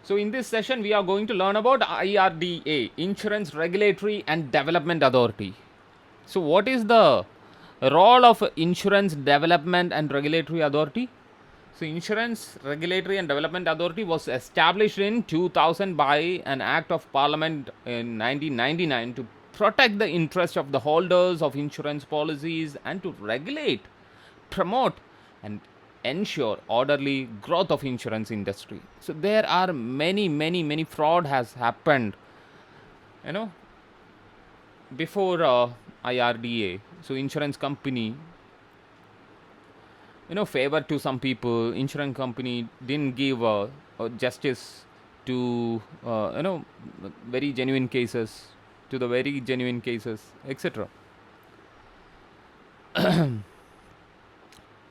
So in this session, we are going to learn about IRDA, Insurance Regulatory and Development Authority. So what is the role of Insurance Development and Regulatory Authority? So Insurance Regulatory and Development Authority was established in 2000 by an Act of Parliament in 1999 to protect the interests of the holders of insurance policies and to regulate, promote, and ensure orderly growth of insurance industry. So there are many fraud has happened, you know, before IRDA. So insurance company, favor to some people. Insurance company didn't give justice to very genuine cases, to the very genuine cases, etc.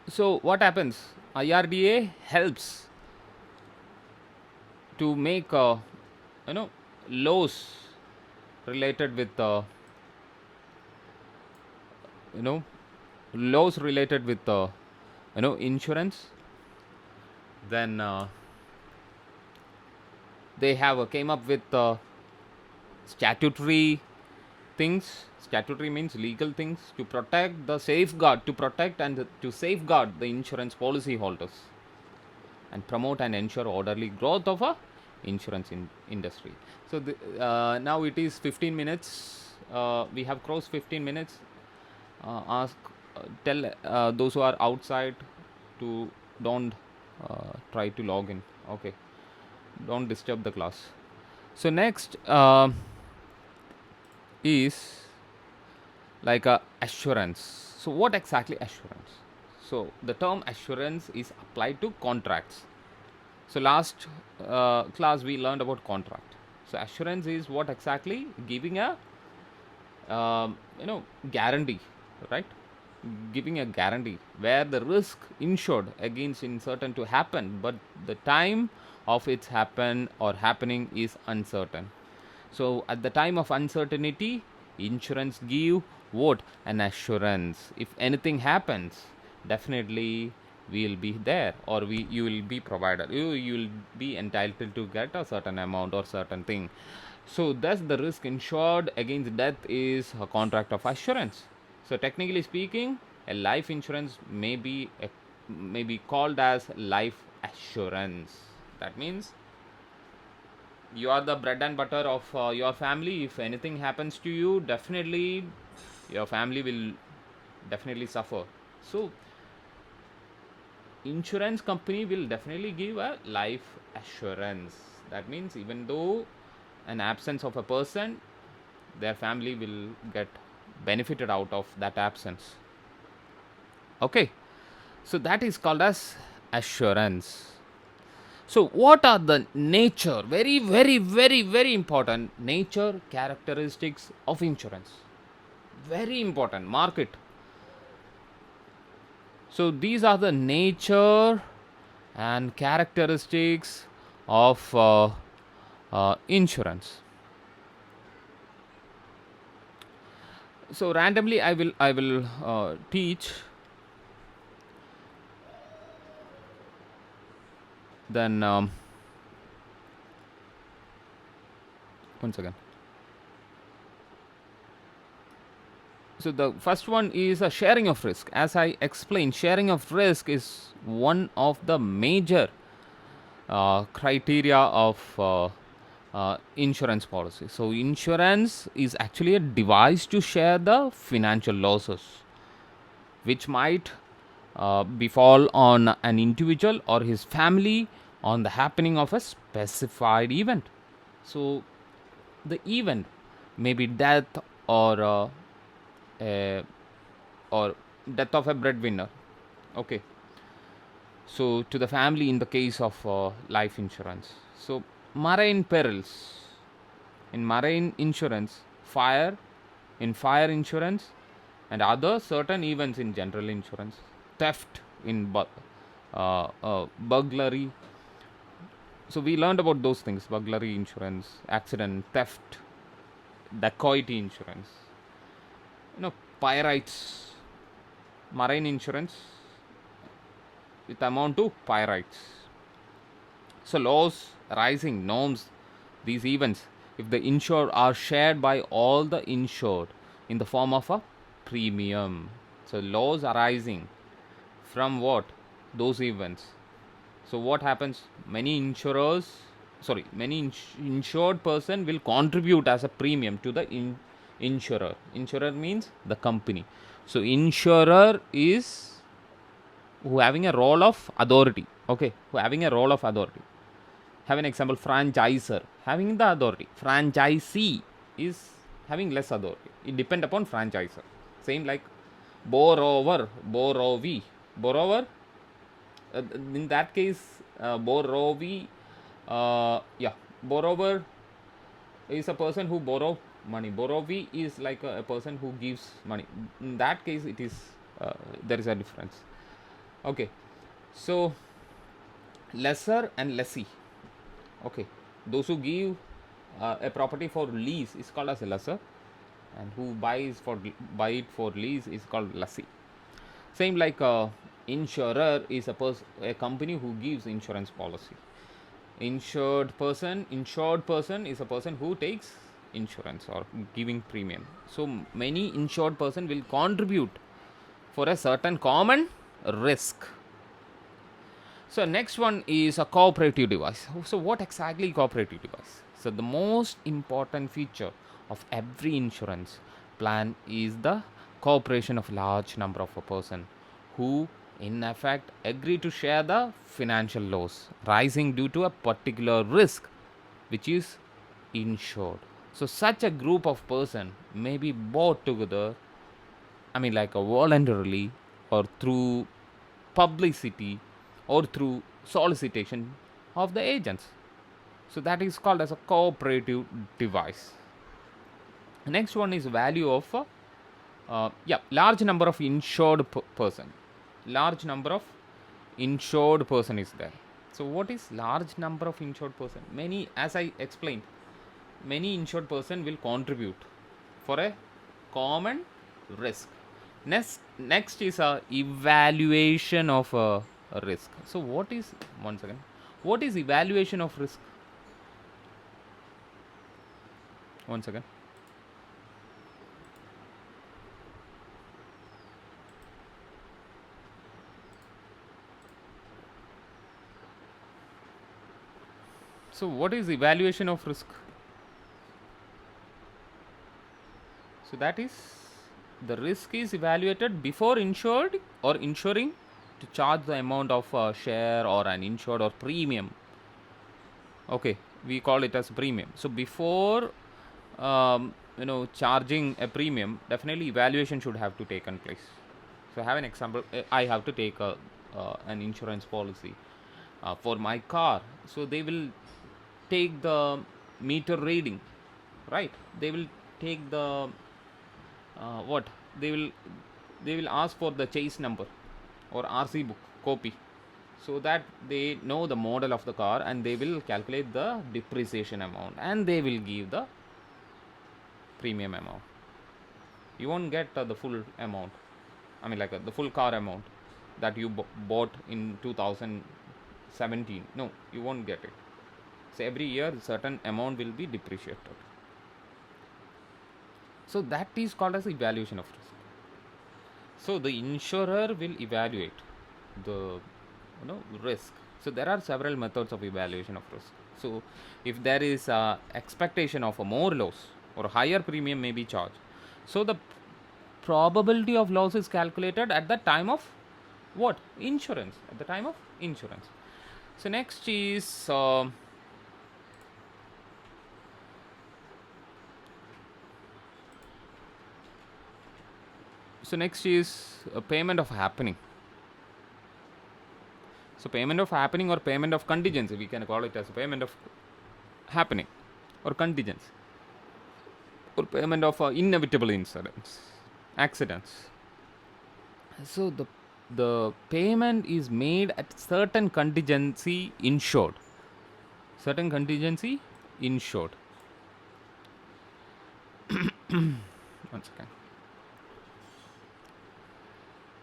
So what happens? IRDA helps to make you know laws related with you know laws related with insurance. Then they have came up with statutory things. Statutory means legal things to protect the safeguard, to protect and to safeguard the insurance policy holders and promote and ensure orderly growth of a insurance industry. So now it is 15 minutes. We have crossed 15 minutes. Ask, tell those who are outside to don't try to log in. Okay, don't disturb the class. So next is like a assurance. So what exactly assurance? So the term assurance is applied to contracts. So last class we learned about contract. So assurance is what exactly? Giving a guarantee, right? Giving a guarantee where the risk insured against in certain to happen, but the time of its happen or happening is uncertain. So at the time of uncertainty, insurance give what? An assurance. If anything happens, definitely we will be there, or you will be provided. You will be entitled to get a certain amount or certain thing. So thus the risk insured against death is a contract of assurance. So technically speaking, a life insurance may be called as life assurance. That means you are the bread and butter of your family. If anything happens to you, definitely your family will definitely suffer. So insurance company will definitely give a life assurance. That means even though an absence of a person, their family will get benefited out of that absence. Okay, so that is called as assurance. So what are the nature, very important nature characteristics of insurance? Very important, mark it. So these are the nature and characteristics of insurance. So randomly I will teach. Then once again. So the first one is a sharing of risk. As I explained, sharing of risk is one of the major criteria of insurance policy. So insurance is actually a device to share the financial losses which might befall on an individual or his family on the happening of a specified event. So the event may be death uh, or death of a breadwinner. Okay. So to the family in the case of life insurance. So marine perils. In marine insurance, in fire insurance, and other certain events in general insurance, theft in burglary. So we learned about those things: burglary insurance, accident, theft, dacoity insurance. Pyrites, marine insurance with amount to pyrites. So laws arising norms, these events, if the insured are shared by all the insured in the form of a premium. So laws arising from what? Those events. So what happens? Many insurers, sorry, many insured person will contribute as a premium to the insurer. Insurer means the company. So insurer is who having a role of authority. Okay, who having a role of authority. Have an example, franchisor having the authority. Franchisee is having less authority. It depend upon franchisor. Same like borrower, borrowee. Borrower, in that case, borrowee, yeah, borrower is a person who borrow money. Borrowee is like a person who gives money. In that case, it is there is a difference. Okay, so lesser and lessee. Okay, those who give a property for lease is called as a lessor, and who buy it for lease is called lessee. Same like insurer is a company who gives insurance policy. Insured person is a person who takes insurance or giving premium. So many insured person will contribute for a certain common risk. So next one is a cooperative device. So what exactly cooperative device? So the most important feature of every insurance plan is the cooperation of large number of a person who in effect agree to share the financial loss rising due to a particular risk which is insured. So such a group of person may be bought together, I mean like a voluntarily or through publicity or through solicitation of the agents. So that is called as a cooperative device. Next one is value of yeah, large number of insured person. Large number of insured person is there. So what is large number of insured person? Many, as I explained, many insured person will contribute for a common risk. Next is a evaluation of a risk. So what is, one second, what is evaluation of risk? One second. So what is evaluation of risk? So that is, the risk is evaluated before insured or insuring to charge the amount of share or an insured or premium. Okay, we call it as premium. So before charging a premium, definitely evaluation should have to take place. So have an example. I have to take an insurance policy for my car. So they will take the meter reading, right? They will take the what? They will ask for the chase number or RC book copy, so that they know the model of the car, and they will calculate the depreciation amount, and they will give the premium amount. You won't get the full amount, I mean like the full car amount that you bought in 2017. No, you won't get it. So every year certain amount will be depreciated. So that is called as evaluation of risk. So the insurer will evaluate the risk. So there are several methods of evaluation of risk. So if there is a expectation of a more loss or higher premium may be charged, so the probability of loss is calculated at the time of what? Insurance. At the time of insurance. So next is payment of happening. So payment of happening or payment of contingency, we can call it as payment of happening or contingency, or payment of inevitable incidents, accidents. So the payment is made at certain contingency insured. Certain contingency insured. One second.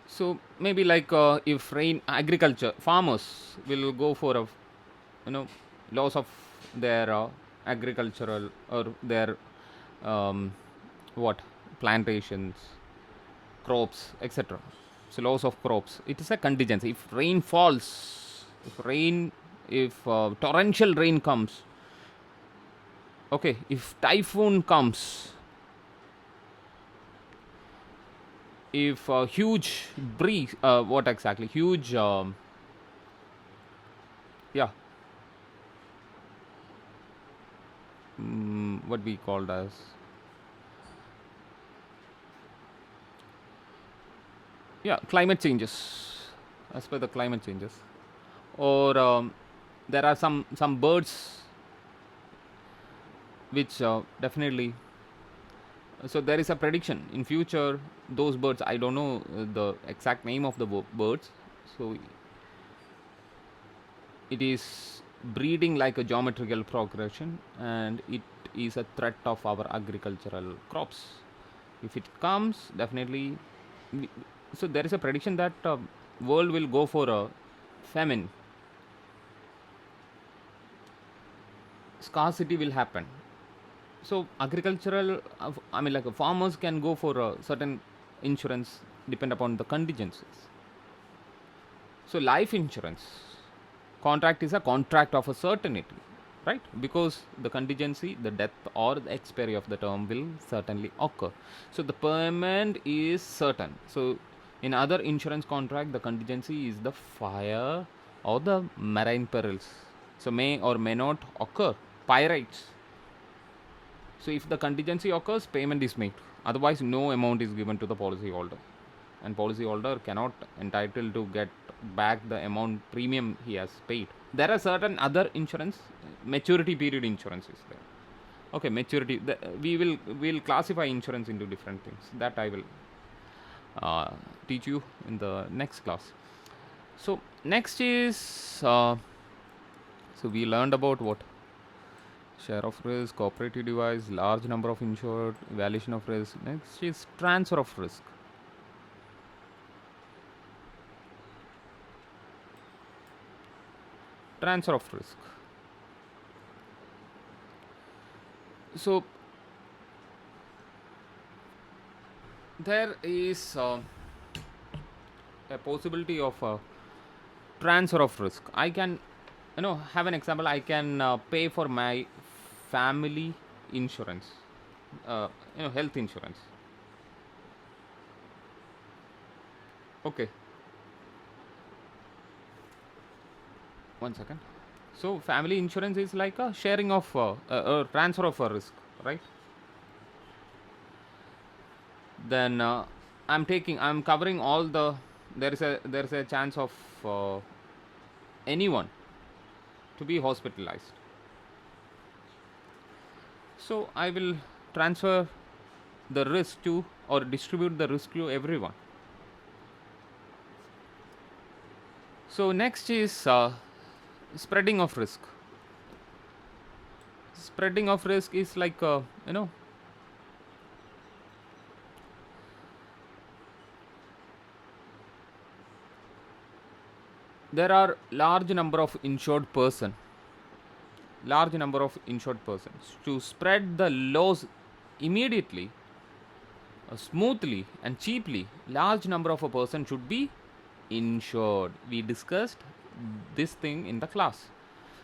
So maybe like if rain, agriculture farmers will go for a loss of their agricultural or their um, what plantations, crops, etc. So loss of crops. It is a contingency. If rain falls, if torrential rain comes, okay, if typhoon comes, if huge breeze, what exactly? Huge, yeah, what we called as, yeah, climate changes, as per the climate changes, or there are some birds which definitely. So there is a prediction in future. Those birds, I don't know the exact name of the birds. So it is breeding like a geometrical progression, and it is a threat of our agricultural crops. If it comes, definitely. we- So there is a prediction that world will go for a famine. Scarcity will happen. So agricultural, I mean, like farmers can go for a certain insurance depend upon the contingencies. So life insurance contract is a contract of a certainty, right? Because the contingency, the death or the expiry of the term will certainly occur. So the payment is certain. So in other insurance contract, the contingency is the fire or the marine perils. So may or may not occur. Pirates. So if the contingency occurs, payment is made. Otherwise, no amount is given to the policyholder, and policyholder cannot entitled to get back the amount premium he has paid. There are certain other insurance, maturity period insurance is there. Okay, maturity. We will classify insurance into different things. That I will uh, teach you in the next class. So next is so we learned about what share of risk, cooperative device, large number of insured, evaluation of risk. Next is transfer of risk. Transfer of risk. So there is a possibility of transfer of risk. I can, have an example. I can pay for my family insurance, health insurance. Okay, one second. So family insurance is like a sharing of transfer of a risk, right? Then I'm covering all the. There is a chance of anyone to be hospitalized. So I will transfer the risk to, or distribute the risk to everyone. So next is spreading of risk. Spreading of risk is like there are large number of insured persons. To spread the loss immediately, smoothly and cheaply, large number of a person should be insured. We discussed this thing in the class.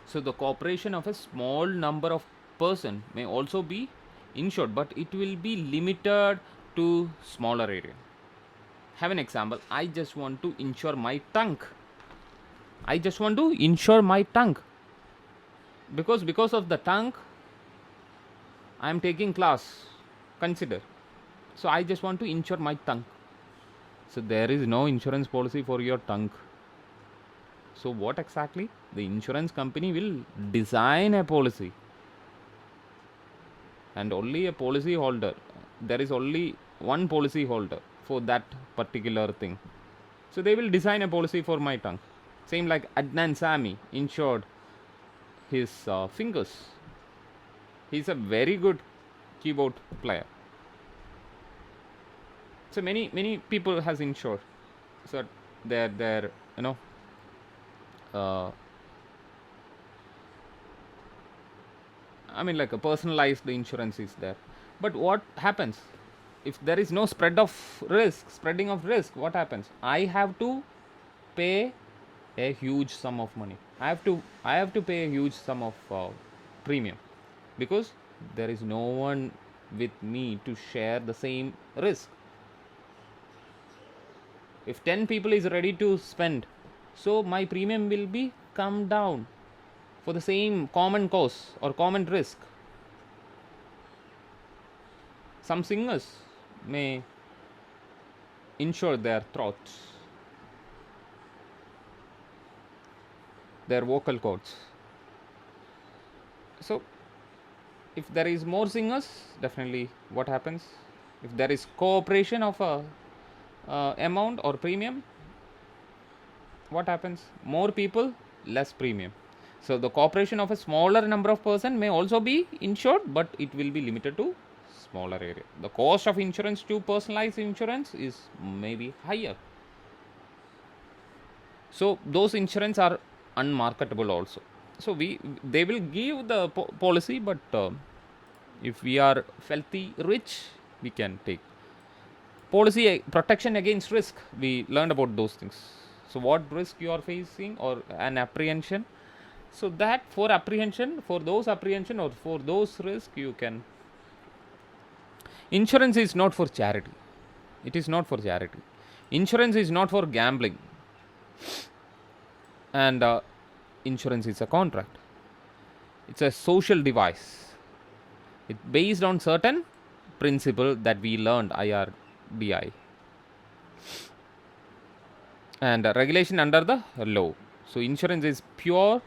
So the cooperation of a small number of person may also be insured, but it will be limited to smaller area. Have an example. I just want to insure my tank. I just want to insure my tank because of the tank I am taking class. Consider. So I just want to insure my tank. So there is no insurance policy for your tank. So what exactly? The insurance company will design a policy, and only a policy holder. There is only one policy holder for that particular thing. So they will design a policy for my tank. Same like Adnan Sami insured his fingers. He's a very good keyboard player. So many people has insured. So their uh, I mean, like a personalized insurance is there. But what happens if there is no spreading of risk? What happens? I have to pay a huge sum of money. I have to pay a huge sum of premium, because there is no one with me to share the same risk. If 10 people is ready to spend, so my premium will be come down for the same common cause or common risk. Some singers may insure their throats, their vocal cords. So if there is more singers, definitely what happens? If there is cooperation of a amount or premium, what happens? More people, less premium. So the cooperation of a smaller number of person may also be insured, but it will be limited to smaller area. The cost of insurance to personalized insurance is maybe higher. So those insurance are unmarketable also. So they will give the policy, but if we are filthy rich, we can take policy. Protection against risk, we learned about those things. So what risk you are facing or an apprehension, so that for apprehension, for those apprehension or for those risk, you can. Insurance is not for charity. It is not for charity. Insurance is not for gambling. And insurance is a contract. It's a social device. It's based on certain principle that we learned, IRDA, and regulation under the law. So insurance is pure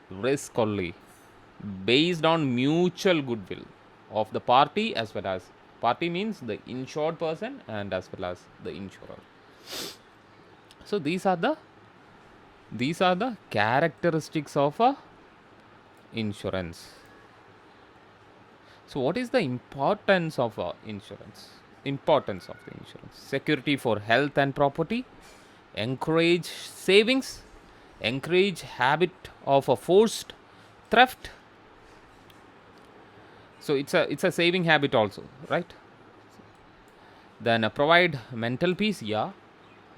risk only, based on mutual goodwill of the party, as well as party means the insured person and as well as the insurer. So these are the characteristics of a insurance. So what is the importance of insurance? Importance of the insurance: security for health and property, encourage savings, encourage habit of a forced theft. So it's a saving habit also, right? Then provide mental peace, yeah.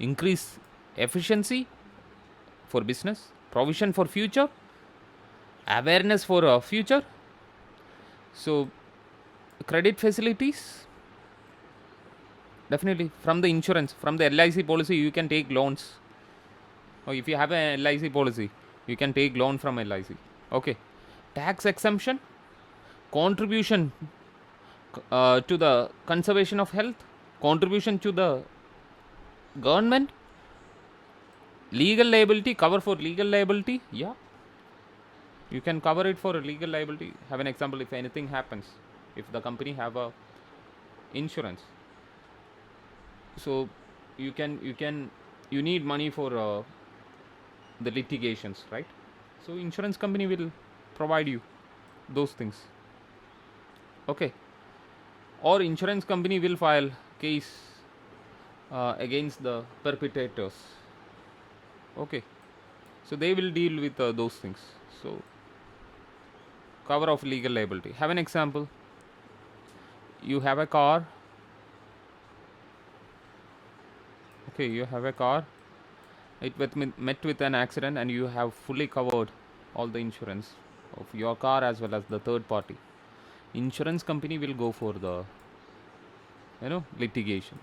Increase efficiency for business, provision for future, awareness for future. So credit facilities, definitely from the insurance, from the LIC policy, you can take loans. Or if you have a LIC policy, you can take loan from LIC. Okay. Tax exemption, contribution to the conservation of health, contribution to the government, legal liability, cover for legal liability, yeah. You can cover it for legal liability. Have an example: if anything happens, if the company have a insurance, so you need money for the litigations, right? So insurance company will provide you those things. Okay. Or insurance company will file case against the perpetrators. Okay. So they will deal with those things. So cover of legal liability. Have an example: you have a car. Okay, you have a car. It met with an accident, and you have fully covered all the insurance of your car as well as the third party. Insurance company will go for the litigation.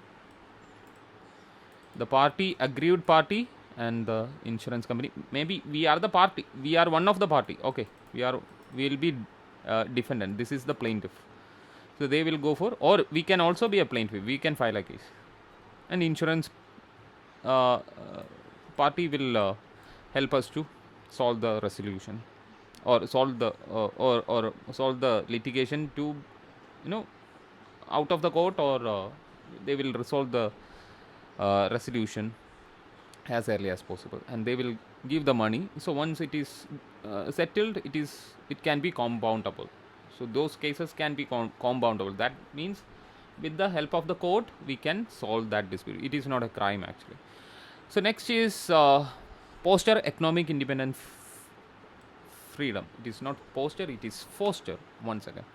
The party, aggrieved party, and the insurance company. Maybe we are the party. We are one of the party. Okay, we will be defendant. This is the plaintiff. So they will go for, or we can also be a plaintiff. We can file a case, and insurance party will help us to solve the resolution, or solve the or solve the litigation to out of the court, or they will resolve the resolution as early as possible, and they will give the money. So once it is settled, it can be compoundable. So those cases can be compoundable. That means with the help of the court, we can solve that dispute. It is not a crime actually. So next is posture economic independence freedom. It is not posture, it is foster. Once again,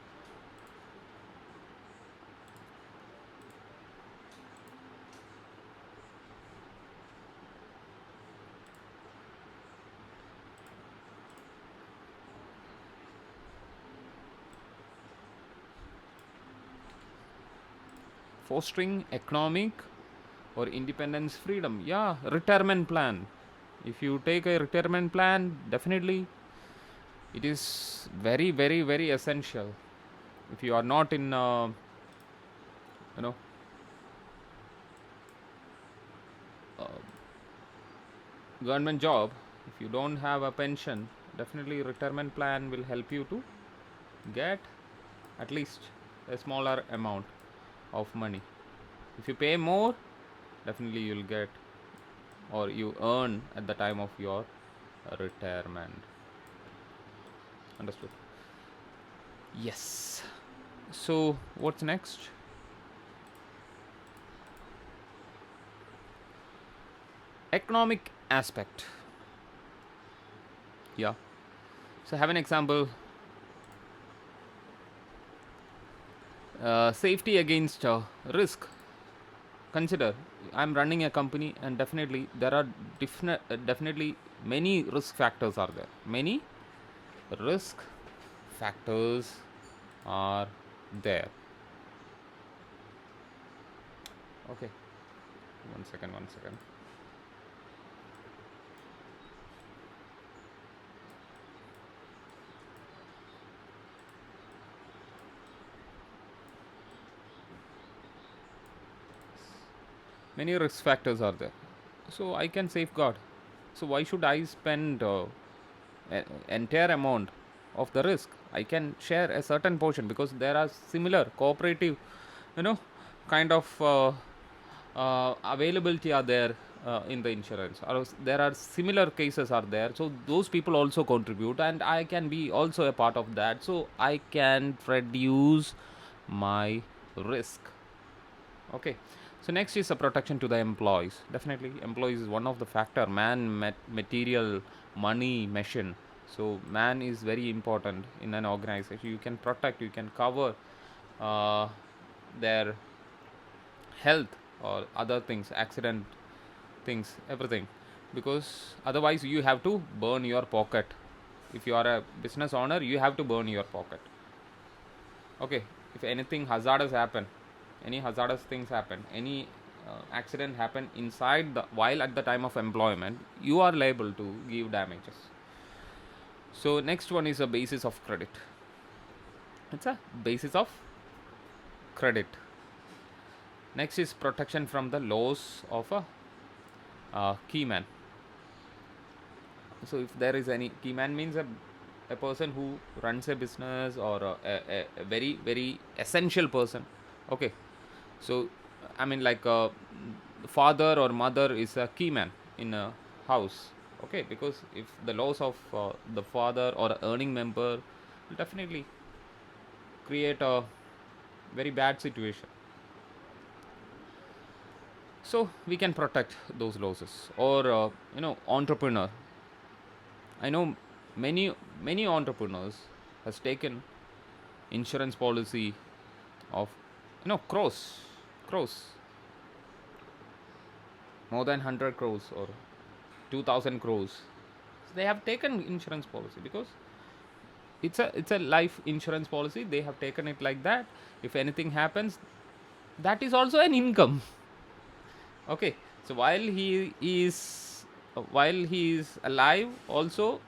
fostering economic or independence, freedom. Yeah, retirement plan. If you take a retirement plan, definitely it is very, very, very essential. If you are not in, you know, government job, if you don't have a pension, definitely retirement plan will help you to get at least a smaller amount of money. If you pay more, definitely you'll get or you earn at the time of your retirement. Understood? Yes. So, what's next? Economic aspect. Yeah. So, have an example. Safety against risk. Consider I'm running a company, and definitely there are definitely many risk factors are there. Many risk factors are there. Okay. One second. One second. Many risk factors are there, so I can safeguard. So why should I spend entire amount of the risk? I can share a certain portion because there are similar cooperative, you know, kind of availability are there in the insurance, or there are similar cases are there, so those people also contribute and I can be also a part of that, so I can reduce my risk. Okay. So next is a protection to the employees. Definitely employees is one of the factor. Material, money, machine. So man is very important in an organization. You can protect, you can cover uh, their health or other things, accident things, everything, because otherwise you have to burn your pocket. If you are a business owner, you have to burn your pocket. Okay. If anything hazardous happen, any hazardous things happen, any accident happen inside the while at the time of employment, you are liable to give damages. So next one is a basis of credit. It's a basis of credit. Next is protection from the loss of a key man. So if there is any key man means a person who runs a business or a very, very essential person. Okay. So I mean like father or mother is a key man in a house. Okay, because if the loss of the father or earning member will definitely create a very bad situation, so we can protect those losses. Or entrepreneur. I know many entrepreneurs has taken insurance policy of crores, more than 100 crores or 2000 crores. So they have taken insurance policy because it's a life insurance policy. They have taken it like that. If anything happens, that is also an income. Okay. So while he is alive also,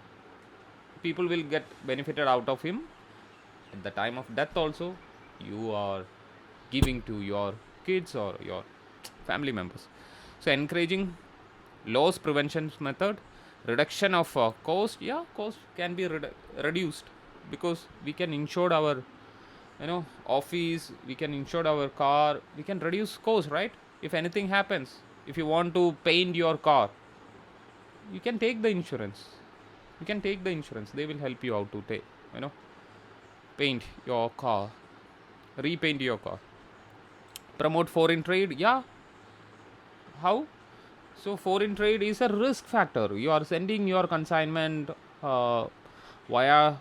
people will get benefited out of him. At the time of death also, you are giving to your kids or your family members. So encouraging loss prevention method, reduction of cost. Yeah, cost can be reduced because we can insure our office, we can insure our car, we can reduce cost, right? If anything happens, if you want to paint your car, you can take the insurance. They will help you out to take, you know paint your car, repaint your car. Promote foreign trade. Yeah. How? So foreign trade is a risk factor. You are sending your consignment via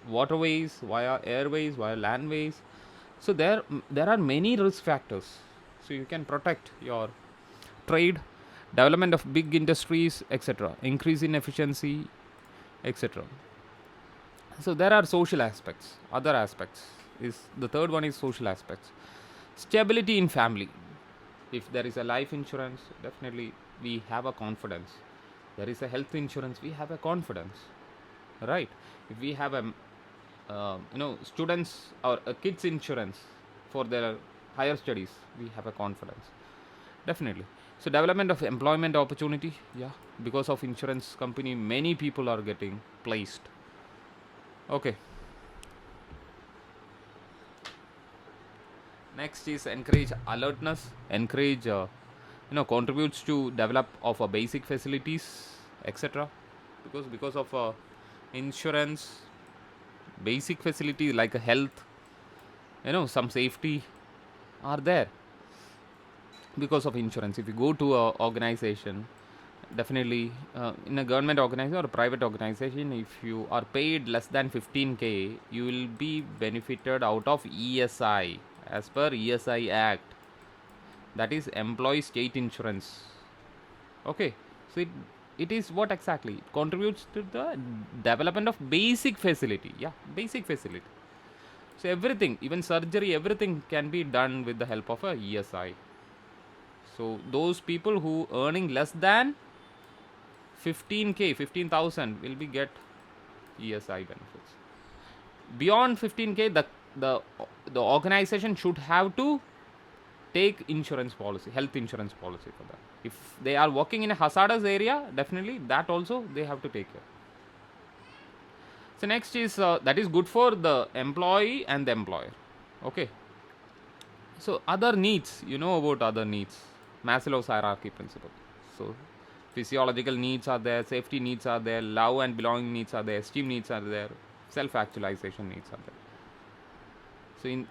waterways, via airways, via landways. So there are many risk factors. So you can protect your trade, development of big industries, etc., increase in efficiency, etc. So there are social aspects, other aspects. Is the third one is social aspects. Stability in family. If there is a life insurance, definitely we have a confidence. There is a health insurance, we have a confidence, right? If we have a students or a kids insurance for their higher studies, we have a confidence, definitely. So development of employment opportunity, yeah, because of insurance company many people are getting placed. Okay. Next is encourage alertness, encourage contributes to develop of basic facilities, etc. Because of insurance, basic facilities like health, some safety are there because of insurance. If you go to a organization, definitely in a government organization or a private organization, if you are paid less than 15K, you will be benefited out of ESI, as per ESI Act, that is employee state insurance. Okay. So it is what exactly it contributes to the development of basic facility. Yeah, basic facility. So everything, even surgery, everything can be done with the help of a ESI. So those people who earning less than 15K, 15,000 will be get ESI benefits. Beyond 15K, the organization should have to take insurance policy, health insurance policy for that. If they are working in a hazardous area, definitely that also they have to take care. So next is that is good for the employee and the employer. Okay. So other needs, you know about other needs, Maslow's hierarchy principle. So physiological needs are there, safety needs are there, love and belonging needs are there, esteem needs are there, self actualization needs are there. So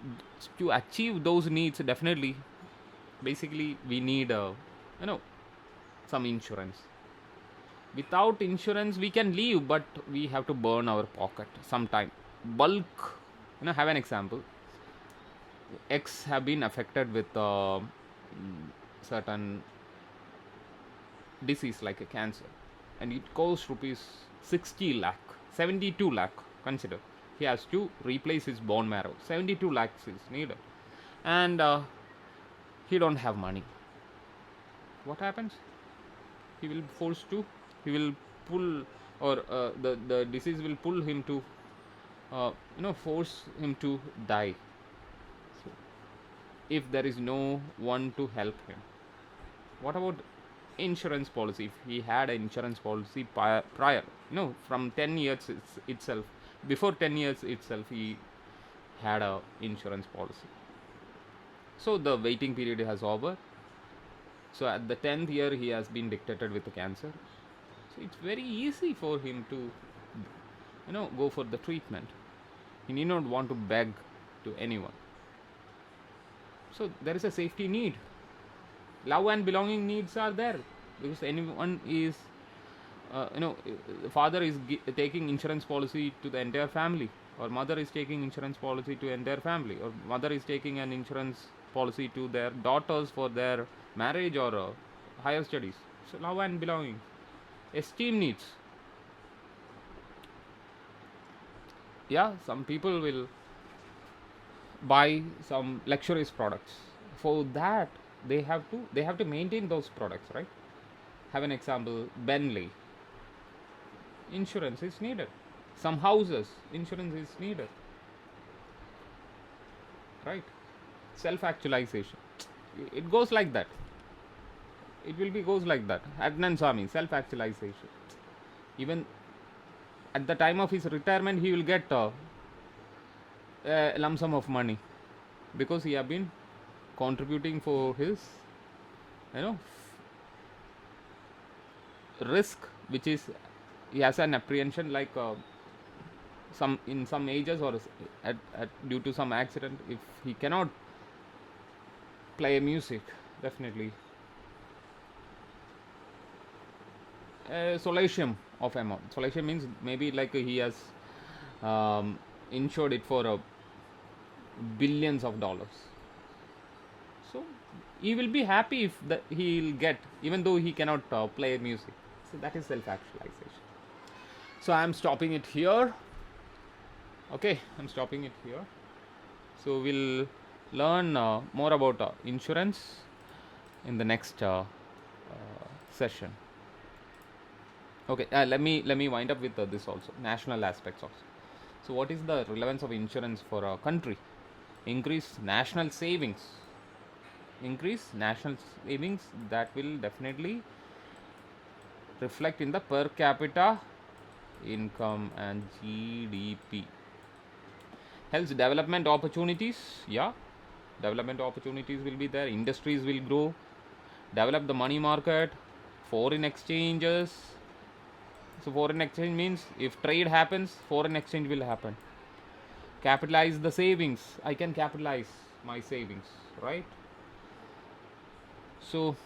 to achieve those needs, definitely, basically we need you know some insurance. Without insurance we can leave, but we have to burn our pocket sometime. Bulk, have an example. X have been affected with certain disease like a cancer, and it costs rupees 60 lakh, 72 lakh. Consider he has to replace his bone marrow. 72 lakhs is needed, and he don't have money. What happens? He will force to. He will pull, or the disease will pull him to, force him to die. So, if there is no one to help him, what about insurance policy? If he had an insurance policy prior, from 10 years itself, before 10 years itself, he had a insurance policy. So the waiting period has over. So at the 10th year, he has been dictated with the cancer. So it's very easy for him to, go for the treatment. He need not want to beg to anyone. So there is a safety need. Love and belonging needs are there, because anyone is, father is taking insurance policy to the entire family, or mother is taking insurance policy to entire family, or mother is taking an insurance policy to their daughters for their marriage or higher studies. So love and belonging, esteem needs. Yeah, some people will buy some luxurious products. For that, they have to maintain those products, right? Have an example, Bentley. Insurance is needed. Some houses, insurance is needed, right? Self actualization. It goes like that. It will be goes like that. Adnan Sami, self actualization. Even at the time of his retirement, he will get a lump sum of money, because he have been contributing for his, you know risk, which is he has an apprehension, like some in some ages, or due to some accident, if he cannot play music, definitely solatium of amount. Solatium means maybe like he has insured it for billions of dollars. So he will be happy if he'll get, even though he cannot play music. So that is self actualization. So I'm stopping it here. Okay, I'm stopping it here. So we'll learn more about insurance in the next session. Okay, let me wind up with this also, national aspects also. So what is the relevance of insurance for a country? Increase national savings. Increase national savings, that will definitely reflect in the per capita income and GDP. Hence development opportunities, yeah, development opportunities will be there, industries will grow, develop the money market, foreign exchanges. So foreign exchange means if trade happens, foreign exchange will happen. Capitalize the savings, I can capitalize my savings, right? So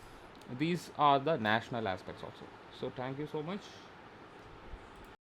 these are the national aspects also. So thank you so much.